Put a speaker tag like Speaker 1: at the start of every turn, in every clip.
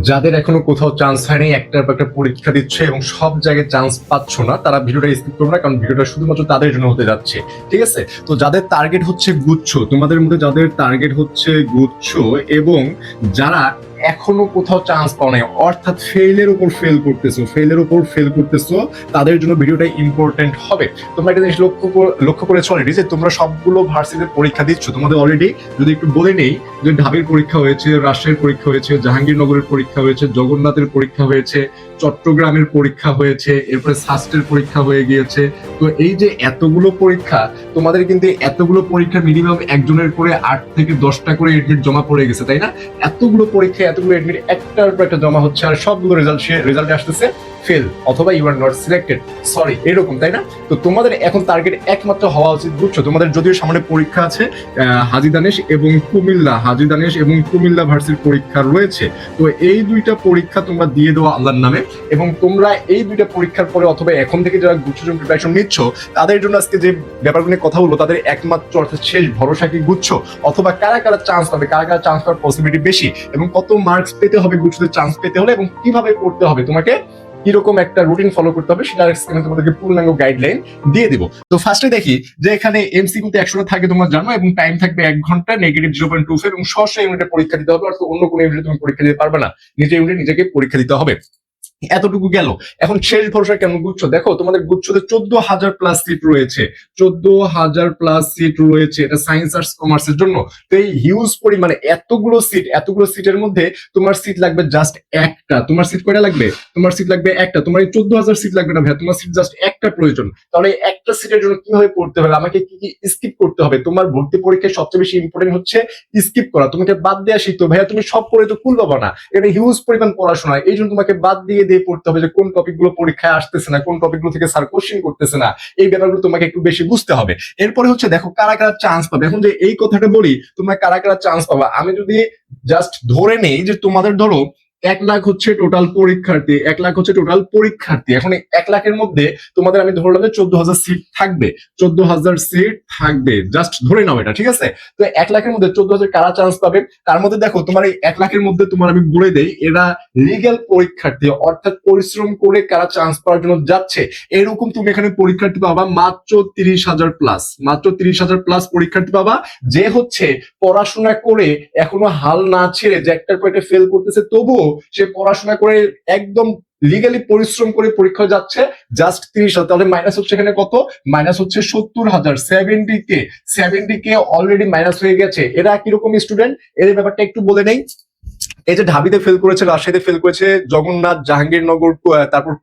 Speaker 1: যাদের এখনো কোথাও চান্স হয়নি, একটার পর একটা পরীক্ষা দিচ্ছে এবং সব জায়গায় চান্স পাচ্ছ না, তারা ভিডিওটা স্কিপ করবে না, কারণ ভিডিওটা শুধুমাত্র তাদের জন্য হতে যাচ্ছে। ঠিক আছে? তো যাদের টার্গেট হচ্ছে গুচ্ছ, তোমাদের মধ্যে যাদের টার্গেট হচ্ছে গুচ্ছ এবং যারা এখনো কোথাও চান্স পাও নাই, অর্থাৎ ফেইলের উপর ফেল করতেছো, তাদের জন্য ভিডিওটা ইম্পর্টেন্ট হবে। তোমরা একটা জিনিস লক্ষ্য করেছো অলরেডি, যে তোমরা সবগুলো ভার্সিটির পরীক্ষা দিচ্ছ। তোমাদের অলরেডি যদি একটু বলে নেই, যে ঢাবির পরীক্ষা হয়েছে, রাজশাহীর পরীক্ষা হয়েছে, জাহাঙ্গীরনগরের পরীক্ষা হয়েছে, জগন্নাথের পরীক্ষা হয়েছে, চট্টগ্রামের পরীক্ষা হয়েছে, এরপরে সাস্টের পরীক্ষা হয়ে গিয়েছে। তো এই যে এতগুলো পরীক্ষা, তোমাদের কিন্তু এতগুলো পরীক্ষা মিনিমাম একজনের করে 8 থেকে 10টা করে এডমিট জমা পড়ে গেছে, তাই না? এতগুলো পরীক্ষা, এতগুলো এডমিট একটার পর একটা জমা হচ্ছে, আর সবগুলো রেজাল্ট আসতেছে ফেল অথবা you are not selected, sorry, এরকম, তাই না? তো তোমাদের এখন টার্গেট একমাত্র হওয়া উচিত বুঝছো। তোমাদের যদিও সামনে পরীক্ষা আছে, হাজী দানেশ এবং কুমিল্লা ভার্সিটির পরীক্ষা রয়েছে। তো এই দুইটা পরীক্ষা তোমরা দিয়ে দেওয়া আল্লাহর নামে, এবং তোমরা এই দুইটা পরীক্ষার পরে অথবা এখন থেকে যারা গুচ্ছ জন্য প্রিপারেশন নিচ্ছ, তাদের জন্য আজকে যে ব্যাপারগুলো নিয়ে কথা বলবো, তাদের একমাত্র অর্থাৎ শেষ ভরসা কি গুচ্ছ, অথবা কারা কারা চান্স পাবে, কারা কারা চান্স পাওয়ার পসিবিলিটি বেশি, এবং কত মার্কস পেতে হবে গুচ্ছতে চান্স পেতে হলে, এবং কিভাবে করতে হবে, তোমাকে কিরকম একটা রুটিন ফলো করতে হবে, সেটা তোমাদেরকে পূর্ণাঙ্গ গাইডলাইন দিয়ে দিব। তো ফার্স্টে দেখি যে এখানে এমসিকিউ তে 100টা থাকে তোমরা জানো, এবং টাইম থাকবে 1 ঘন্টা, নেগেটিভ 0.25, এবং সরাসরি ইউনিটে পরীক্ষা দিতে হবে, অর্থাৎ অন্য কোনো ইউনিটে তুমি পরীক্ষা দিতে পারবে না, নিজে ইউনিটে নিজেকে পরীক্ষা দিতে হবে। এতটুকু গেল। এখন শেষ ভরসা কেমন গুচ্ছ, দেখো তোমাদের গুচ্ছতে 14,000 প্লাস সিট রয়েছে, 14,000 প্লাস সিট রয়েছে, এটা সায়েন্স আর্টস কমার্সের জন্য। তো এই হিউজ পরিমাণে এতগুলো সিটের মধ্যে তোমার সিট লাগবে জাস্ট একটা। তোমার সিট কয়টা লাগবে? তোমার সিট লাগবে একটা। তোমার এই 14,000 সিট লাগবে না ভাই, তোমার সিট জাস্ট একটা প্রয়োজন। তাহলে একটা সিটের জন্য কিভাবে পড়তে হবে, আমাকে কি কি স্কিপ করতে হবে? তোমার ভর্তি পরীক্ষায় সবচেয়ে বেশি ইম্পর্টেন্ট হচ্ছে স্কিপ করা। তোমাকে বাদ দেওয়া শিখতে, ভাইয়া তুমি সব পড়ে তো কুল পাবা না, এটা হিউজ পরিমাণ পড়াশোনা। এই জন্য তোমাকে বাদ দিয়ে পড়তে হবে, যে কোন টপিক গুলো পরীক্ষায় আসতেছে না, কোন টপিক গুলো থেকে স্যার কোশ্চেন করতেছে না, এই ব্যাপারগুলো তোমাকে একটু বেশি বুঝতে হবে। এরপরে হচ্ছে দেখো কারা কারা চান্স পাবে। এখন যে এই কথাটা বলি, তোমরা কারা কারা চান্স পাবা, আমি যদি জাস্ট ধরে নেই যে তোমাদের ধরো 1 লাখ হচ্ছে টোটাল পরীক্ষার্থী, 1 লাখ হচ্ছে টোটাল পরীক্ষার্থী। এখন 1 লাখের মধ্যে তোমাদের আমি ধরলাম যে 14,000 সিট থাকবে, 14,000 সিট থাকবে, জাস্ট ধরে নাও এটা, ঠিক আছে? তো 1 লাখের মধ্যে 14,000 কারা চান্স পাবে? তার মধ্যে দেখো তোমার এই 1 লাখের মধ্যে তোমার আমি বলে দেই, এরা লিগ্যাল পরীক্ষার্থী, অর্থাৎ পরিশ্রম করে কারা চান্স পাওয়ার জন্য যাচ্ছে, এরকম তুমি এখানে পরীক্ষার্থী পাবা মাত্র 30,000 প্লাস, মাত্র 30,000 প্লাস পরীক্ষার্থী পাবা, যে হচ্ছে পড়াশোনা করে এখনো হাল না ছেড়ে, যে একটার পর একটা ফেল করতেছে, তবুও সে পড়াশোনা করে একদম লিগালি পরিশ্রম করে পরীক্ষা যাচ্ছে, জাস্ট 30,000। তাহলে মাইনাস হচ্ছে এখানে কত? মাইনাস হচ্ছে 70,000, 70K অলরেডি মাইনাস হয়ে গেছে। এরা কিরকম স্টুডেন্ট, এর ব্যাপারটা একটু বলে নেই। এই যে ঢাবিতে ফেল করেছে, রাজশাহীতে ফেল করেছে, জগন্নাথ, জাহাঙ্গীরনগর, তারপর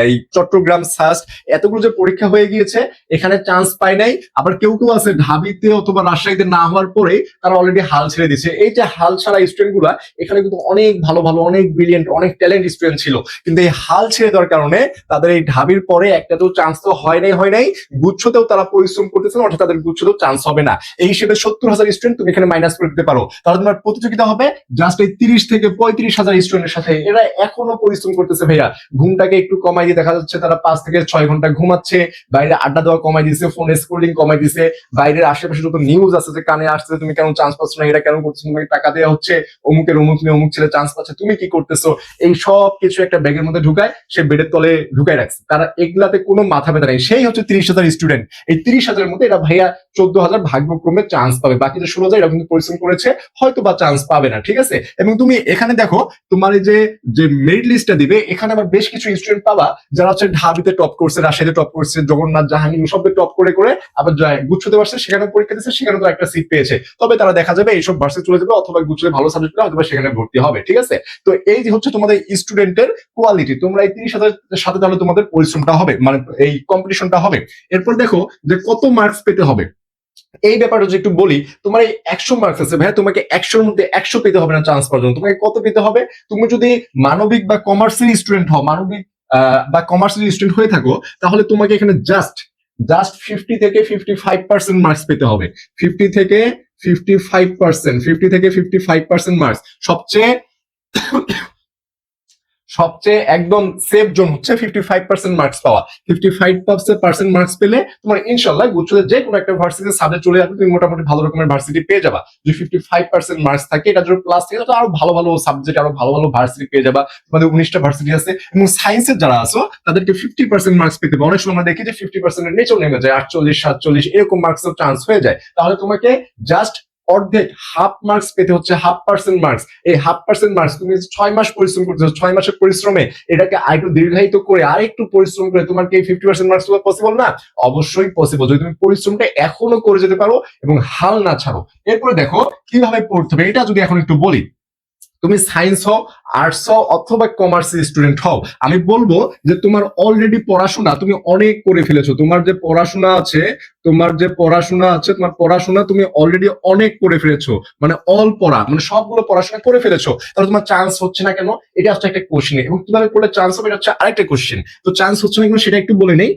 Speaker 1: এই চট্টগ্রাম, সাস্ট, এতগুলো যে পরীক্ষা হয়ে গিয়েছে, এখানে চান্স পায় নাই। আবার কেউ কেউ আছে ঢাবিতে অথবা রাজশাহীতে না হওয়ার পরে তারা অলরেডি হাল ছেড়ে দিচ্ছে। এই যে হাল ছাড়া স্টুডেন্ট গুলা, এখানে কিন্তু অনেক ভালো ভালো, অনেক ব্রিলিয়েন্ট, অনেক ট্যালেন্ট স্টুডেন্ট ছিল, কিন্তু এই হাল ছেড়ে দেওয়ার কারণে তাদের এই ঢাবির পরে একটাতেও চান্স তো হয় নাই, গুচ্ছতেও তারা পরিশ্রম করতেছে না, অর্থাৎ তাদের গুচ্ছতেও চান্স হবে না। এই হিসেবে 70,000 স্টুডেন্ট তুমি এখানে মাইনাস করে দিতে পারো। তাহলে তোমার প্রতিযোগিতা হবে জাস্ট এই 30 থেকে 35,000 স্টুডেন্টের সাথে। এরা এখনো পরিশ্রম করতেছে ভাইয়া, ঘুমটাকে একটু কমাই দিয়ে দেখা যাচ্ছে তারা 5 থেকে 6 ঘন্টা ঘুমাচ্ছে, বাইরে আড্ডা দেওয়া কমাই দিছে, ফোন স্ক্রলিং কমাই দিছে, বাইরের আশেপাশে যত নিউজ আছে যে কানে আসছে, তুমি কেন চান্স পাচ্ছ না, এরা কেন করছো, তোমাকে টাকা দেওয়া হচ্ছে, অমুক মেয়ে অমুক ছেলে চান্স পাচ্ছে, তুমি কি করতেছো, এই সব কিছু একটা ব্যাগের মধ্যে ঢুকায় সে বেডের তলে ঢুকায় রাখছে। তারা এগুলাতে কোনো মাথা ব্যথা নেই। সেই হচ্ছে 30,000 স্টুডেন্ট। এই 30,000 মধ্যে এরা ভাইয়া 14,000 ভাগ্যক্রমে চান্স পাবে, বাকি যে 16,000 এরা কিন্তু পরিশ্রম করেছে, হয়তো বা চান্স পাবে না, ঠিক আছে? এবং তুমি এখানে দেখো তোমার এই যে মেরিট লিস্টটা দিবে, এখানে আবার বেশ কিছু স্টুডেন্ট পাবা যারা হচ্ছে ঢাবিতে টপ করছে, রাজশাহীতে টপ করছে, জগন্নাথ, জাহাঙ্গীর সব টপ করে আবার গুচ্ছতে পারছে, সেখানে পরীক্ষা দিচ্ছে, সেখানে তো একটা সিট পেয়েছে। তবে তারা দেখা যাবে এইসব ভার্সে চলে যাবে, অথবা গুচ্ছতে ভালো সাবজেক্ট হয়তো সেখানে ভর্তি হবে, ঠিক আছে? তো এই যে হচ্ছে তোমাদের স্টুডেন্টের কোয়ালিটি, তোমরা এই 30,000 সাথে তাহলে তোমাদের পরিশ্রমটা হবে, মানে এই কম্পিটিশনটা হবে। এরপর দেখো যে কত মার্কস পেতে হবে, এই ব্যাপারটা যদি একটু বলি। তোমার এই 100 মার্কস আছে ভাইয়া, তোমাকে 100-র মধ্যে 100 পেতে হবে না চান্স পাওয়ার জন্য। তোমাকে কত পেতে হবে? তুমি যদি মানবিক বা কমার্সের স্টুডেন্ট হও, মানবিক বা কমার্সের স্টুডেন্ট হয়ে থাকো, তাহলে তোমাকে এখানে জাস্ট 50 থেকে 55% মার্কস পেতে হবে। 50 থেকে 55%, 50 থেকে 55% মার্কস। সবচেয়ে একদম সেফ জোন হচ্ছে 55% মার্কস পাওয়া। 55% মার্কস পেলে তোমার ইনশাল্লাহ গুচ্ছতে যে কোনো একটা ভার্সিটি সাবজেক্ট চলে যাবে, তুমি মোটামুটি ভালো রকমের ভার্সিটি পেয়ে যাবা। যদি 55% মার্কস থাকে, এটা যদি প্লাস থাকে, তো আরো ভালো ভালো সাবজেক্ট, আরো ভালো ভালো ভার্সিটি পেয়ে যাবা। তোমাদের 19টা ভার্সিটি আছে, এবং সায়েন্সের যারা আছো তাদেরকে 50% মার্কস পেতে হবে। অনেক সময় আমরা দেখি যে 50% এর নিচেও নেমে যায়, 48, 47 এরকম মার্কসের চান্স হয়ে যায়। তাহলে তোমাকে জাস্ট অর্ধেক হাফ মার্কস পেতে হচ্ছে, 0.5% মার্কস। এই 0.5% মার্কস তুমি 6 মাস পরিশ্রম করতেছো, 6 মাসের পরিশ্রমে এটাকে আরেকটু দীর্ঘায়িত করে আরেকটু পরিশ্রম করে তোমার কি এই 50% মার্কস তোলা পসিবল না? অবশ্যই পসিবল, যদি তুমি পরিশ্রমটা এখনো করে যেতে পারো এবং হাল না ছাড়ো। এরপরে দেখো কিভাবে পড়তে হবে, এটা যদি এখন একটু বলি। তুমি সায়েন্স হও, আর্টস হও, অথবা কমার্সের স্টুডেন্ট হও, আমি বলবো যে তোমার অলরেডি পড়াশোনা তুমি অনেক করে ফেলেছো। তোমার যে পড়াশোনা আছে, তোমার পড়াশোনা তুমি অলরেডি অনেক করে ফেলেছো, মানে অল পড়া, মানে সবগুলো পড়াশোনা করে ফেলেছো। তাহলে তোমার চান্স হচ্ছে না কেন? এটা হচ্ছে একটা কোশ্চেন। এবং কিভাবে পড়লে চান্স হবে, এটা হচ্ছে আরেকটা কোশ্চেন। তো চান্স হচ্ছে না কেন সেটা একটু বলে নেই।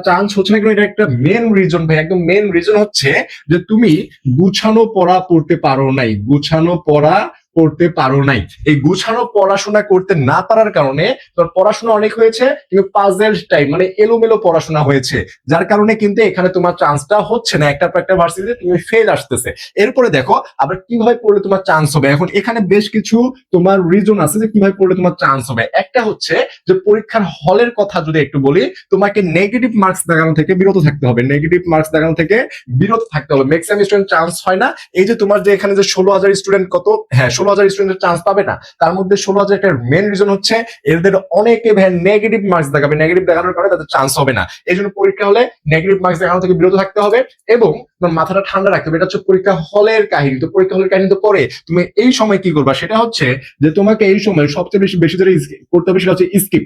Speaker 1: চান্স হচ্ছে না কেন, এটা একটা মেন রিজন ভাই, একদম মেন রিজন হচ্ছে যে তুমি গুছানো পড়া পড়তে পারো নাই, গুছানো পড়া করতে পারো নাই। এই গুছানো পড়াশোনা করতে না পারার কারণে তোর পড়াশোনা অনেক হয়েছে, কিন্তু পাজেল টাইপ, মানে এলোমেলো পড়াশোনা হয়েছে, যার কারণে কিন্তু এখানে তোমার চান্সটা হচ্ছে না, একটা পর একটা ভার্সিটিতে তুমি ফেল আসতেছে। এরপরে দেখো আবার কিভাবে পড়লে তোমার চান্স হবে। এখন এখানে বেশ কিছু তোমার রিজন আছে যে কিভাবে পড়লে তোমার চান্স হবে। একটা হচ্ছে যে পরীক্ষার হলের কথা যদি একটু বলি, তোমাকে নেগেটিভ মার্কস দেখানো থেকে বিরত থাকতে হবে, নেগেটিভ মার্কস দেখানো থেকে বিরত থাকতে হবে। ম্যাক্সিমাম স্টুডেন্ট চান্স হয় না। এই যে তোমার যে এখানে যে 16,000 স্টুডেন্ট, কত, হ্যাঁ 16,000 স্টুডেন্ট চান্স পাবে না, তার মধ্যে 16,000 একটা মেন রিজন হচ্ছে এদের অনেকে ভাই নেগেটিভ মার্কস দেখাবে, নেগেটিভ দেখানোর কারণে তাদের চান্স হবে না। এই জন্য পরীক্ষা হলে নেগেটিভ মার্কস দেখানো থেকে বিরত থাকতে হবে, এবং তোমার মাথাটা ঠান্ডা রাখতে হবে। এটা হচ্ছে পরীক্ষা হলের কাহিনী। তো পরীক্ষা হলের কাহিনী তো পরে তুমি এই সময় কি করবা, সেটা হচ্ছে যে তোমাকে এই সময় সবচেয়ে বেশি বেশি ধরে করতে হবে, সেটা হচ্ছে স্কিপ।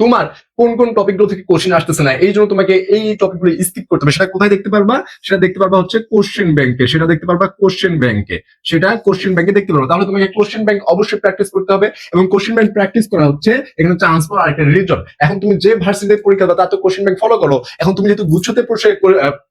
Speaker 1: তোমার কোন কোন টপিকগুলো থেকে কোশ্চেন আসতেছে না, এই জন্য তোমাকে এই টপিকগুলো স্কিপ করতে হবে। সেটা কোথায় দেখতে পারবা? সেটা দেখতে পারবা হচ্ছে কোশ্চেন ব্যাংকে, সেটা কোশ্চেন ব্যাংকে দেখতে পারবা। তাহলে তোমাকে কোশ্চেন ব্যাংক অবশ্যই প্র্যাকটিস করতে হবে, এবং কোশ্চেন ব্যাংক প্র্যাকটিস করা হচ্ছে এখানে চান্স পাওয়ার আরেকটা রিজন। এখন তুমি যে ভার্সিটিতে পরীক্ষা দাও তার তো কোশ্চেন ব্যাংক ফলো করো। এখন তুমি যেহেতু গুচ্ছতে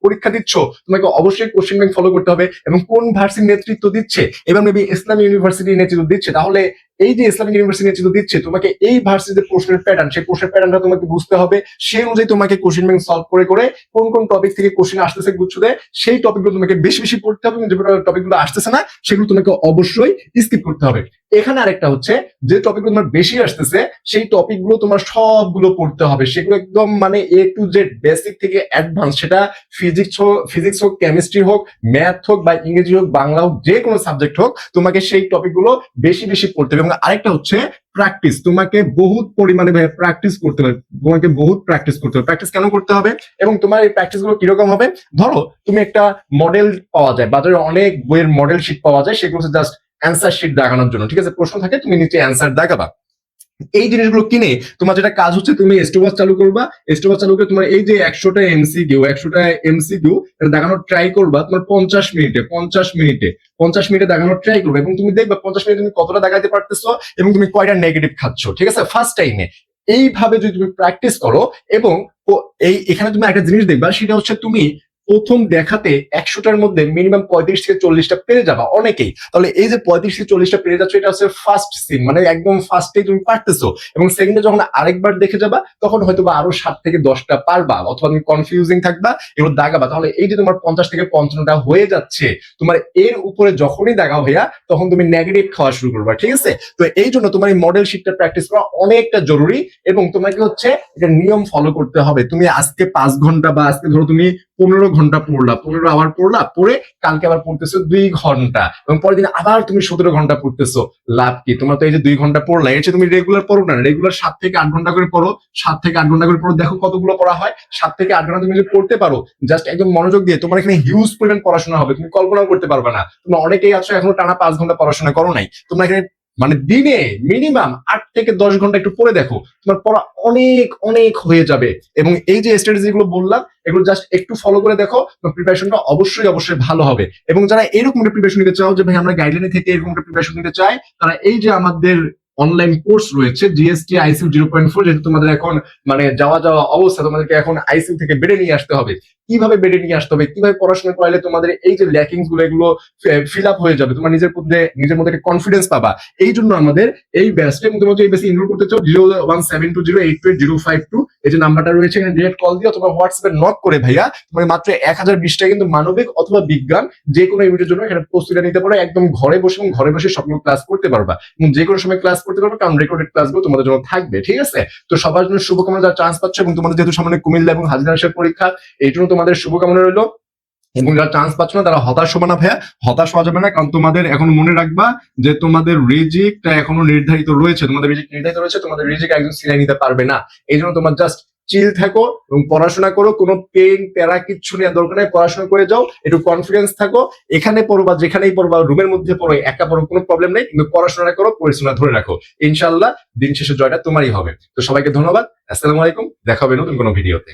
Speaker 1: পরীক্ষা দিচ্ছ, তোমাকে অবশ্যই কোশ্চেন ব্যাংক ফলো করতে হবে, এবং কোন ভার্সিটি নেতৃত্ব দিচ্ছে, এবার মেবি ইসলামী ইউনিভার্সিটি নেতৃত্ব দিচ্ছে, তাহলে এই যে ইসলামিক ইউনিভার্সিটি নেতৃত্ব দিচ্ছে, তোমাকে এই ভার্সিটিতে প্রশ্নের প্যাটার্ন, সেই প্রশ্নের প্যাটার্নটা তোমাকে বুঝতে হবে। সেই অনুযায়ী তোমাকে কোশ্চেন ব্যাংক সলভ করে করে কোন কোন টপিক থেকে কোশ্চেন আসতেছে গুচ্ছতে, সেই টপিকগুলো তোমাকে বেশি বেশি পড়তে হবে, এবং যে টপিকগুলো আসতেছে না সেগুলো তোমাকে অবশ্যই স্কিপ করতে হবে। এখানে আরেকটা হচ্ছে, যে টপিকগুলো তোমার বেশি আসতেছে সেই টপিকগুলো তোমার সবগুলো পড়তে হবে, সেগুলো একদম মানে এ টু জেড, বেসিক থেকে অ্যাডভান্স। সেটা ফিজিক্স হোক, কেমিস্ট্রি হোক, ম্যাথ হোক, বা ইংরেজি হোক, বাংলা হোক, যে কোনো সাবজেক্ট হোক, তোমাকে সেই টপিকগুলো বেশি বেশি পড়তে হবে। এবং আরেকটা হচ্ছে প্র্যাকটিস, তোমাকে বহুত পরিমাণে প্র্যাকটিস করতে হবে, প্র্যাকটিস কেন করতে হবে, এবং তোমার এই প্র্যাকটিস গুলো কিরকম হবে? ধরো তুমি একটা মডেল পাওয়া যায়, বাজারে অনেক বইয়ের মডেল শিট পাওয়া যায়, সেগুলো জাস্ট অ্যান্সার শিট দেখানোর জন্য, ঠিক আছে? প্রশ্ন থাকে, তুমি নিচে অ্যান্সার দেখাবা। এই জিনিসগুলো কিনে তোমার যেটা কাজ হচ্ছে, তুমি স্টোবাস চালু করবা। স্টোবাস চালু করে তোমার এই যে 100টা এমসিকিউ দেখানোর ট্রাই করবা তোমার 50 মিনিটে দেখানোর ট্রাই করবে, এবং তুমি দেখবে 50 মিনিটে তুমি কতটা দেখাতে পারতেছো, এবং তুমি কয়টা নেগেটিভ খাচ্ছ, ঠিক আছে, ফার্স্ট টাইমে। এইভাবে যদি তুমি প্র্যাকটিস করো, এবং এখানে তুমি একটা জিনিস দেখবা, সেটা হচ্ছে তুমি প্রথম দেখাতে 100টার মধ্যে মিনিমাম 35 থেকে 40টা পেরে যাবা অনেকেই। তাহলে এই যে 35 থেকে 40টা পেরে যাচ্ছ, এটা হচ্ছে ফার্স্ট সিন, মানে একদম ফার্স্টেই তুমি পারতেছো। এবং সেকেন্ডে যখন আরেকবার দেখে যাবা, তখন হয়তো বা আরো 7 থেকে 10টা পারবা, অথবা তুমি কনফিউজিং থাকবা, এগুলো দাগাবা। তাহলে এই যে তোমার 50 থেকে 55টা হয়ে যাচ্ছে, তোমার এর উপরে যখনই দাগা হইয়া, তখন তুমি নেগেটিভ খাওয়া শুরু করবা, ঠিক আছে? তো এই জন্য তোমার এই মডেল শিটটা প্র্যাকটিস করা অনেকটা জরুরি, এবং তোমাকে হচ্ছে এটা নিয়ম ফলো করতে হবে। তুমি আজকে 5 ঘন্টা, বা আজকে ধরো তুমি 15 ঘন্টা পড়লা, 15 আবার পড়লা, পড়ে কালকে আবার পড়তেছো 2 ঘন্টা, এবং পরের দিন আবার তুমি 17 ঘন্টা পড়তেছো। লাভ কি? তোমার তো এই যে 2 ঘন্টা পড়লা, এর চেয়ে তুমি রেগুলার পড়ো না, রেগুলার 7 থেকে 8 ঘন্টা করে পড়ো, 7 থেকে 8 ঘন্টা করে পড়ো, দেখো কতগুলো পড়া হয়। 7 থেকে 8 ঘন্টা তুমি যদি পড়তে পারো, জাস্ট একদম মনোযোগ দিয়ে, তোমার এখানে হিউজ পরিমাণ পড়াশোনা হবে, তুমি কল্পনাও করতে পারবে না। তোমরা অনেকেই আছো এখনো টানা 5 ঘন্টা পড়াশোনা করো নাই, তোমরা এখানে মানে দিনে মিনিমাম 8 থেকে 10 ঘন্টা একটু পড়ে দেখো, তোমার পড়া অনেক অনেক হয়ে যাবে। এবং এই যে স্ট্র্যাটেজি গুলো বললাম, এগুলো জাস্ট একটু ফলো করে দেখো, প্রিপারেশনটা অবশ্যই অবশ্যই ভালো হবে। এবং যারা এরকম প্রিপারেশন নিতে চাও, যে ভাই আমরা গাইডলাইনে থেকে এরকম প্রিপারেশন নিতে চাই, তারা এই যে আমাদের অনলাইন কোর্স রয়েছে জিএসটি আইসিউ 0.4, যেহেতু তোমাদের এখন মানে যাওয়া অবস্থা, তোমাদেরকে এখন আইসিউ থেকে বেড়ে নিয়ে আসতে হবে। কিভাবে বেড়ে নিয়ে আসতে হবে, কিভাবে পড়াশোনা করালে তোমাদের এই যে ল্যাকিংস গুলো এগুলো ফিল আপ হয়ে যাবে, তোমার নিজের মধ্যে একটা কনফিডেন্স পাবা। এই জন্য আমাদের এই ব্যাচটা, এবং তুমি এই ব্যাচে এনরোল করতে চাও 01720828052, এই যে নাম্বারটা রয়েছে এখানে ডিরেক্ট কল দিও, তোমার হোয়াটসঅ্যাপে নক করে ভাইয়া তোমার মাত্র 1020 টাকা কিন্তু মানবিক অথবা বিজ্ঞান যে কোনো ইউনিটের জন্য এখানে প্রস্তুতি নিতে পারো। একদম ঘরে বসে, এবং ঘরে বসে সবগুলো ক্লাস করতে পারবা, এবং যে কোনো সময় ক্লাস করতে পারবা, কারণ রেকর্ডেড ক্লাসগুলো তোমাদের জন্য থাকবে। ঠিক আছে, তো সবার জন্য শুভকামনা যারা চান্স পাচ্ছ, এবং তোমাদের যেহেতু সামনে কুমিল্লা এবং হাজিরা পরীক্ষা, এই জন্য তোমাদের শুভকামনা রইলো। এবং যারা চান্স পাচ্ছ না তারা হতাশ হবে না ভাইয়া, হতাশ হওয়া যাবে না, কারণ তোমাদের এখন মনে রাখবা যে তোমাদের রিজিকটা এখনো নির্ধারিত রয়েছে, তোমাদের রিজিক একজন সিলাই নিতে পারবে না। এই জন্য তোমার জাস্ট চিল থাকো এবং পড়াশোনা করো, কোনো পেন প্যারা কিচ্ছু নেওয়ার দরকার নেই, পড়াশোনা করে যাও, একটু কনফিডেন্স থাকো, এখানে পড়বা যেখানেই পড়বা, রুমের মধ্যে পড়ো, একা পড়ো, কোনো প্রবলেম নেই, কিন্তু পড়াশোনা করো, পরিশ্রম ধরে রাখো, ইনশাল্লাহ দিন শেষে জয়টা তোমারই হবে। তো সবাইকে ধন্যবাদ, আসসালামু আলাইকুম, দেখা হবে নতুন কোনো ভিডিওতে।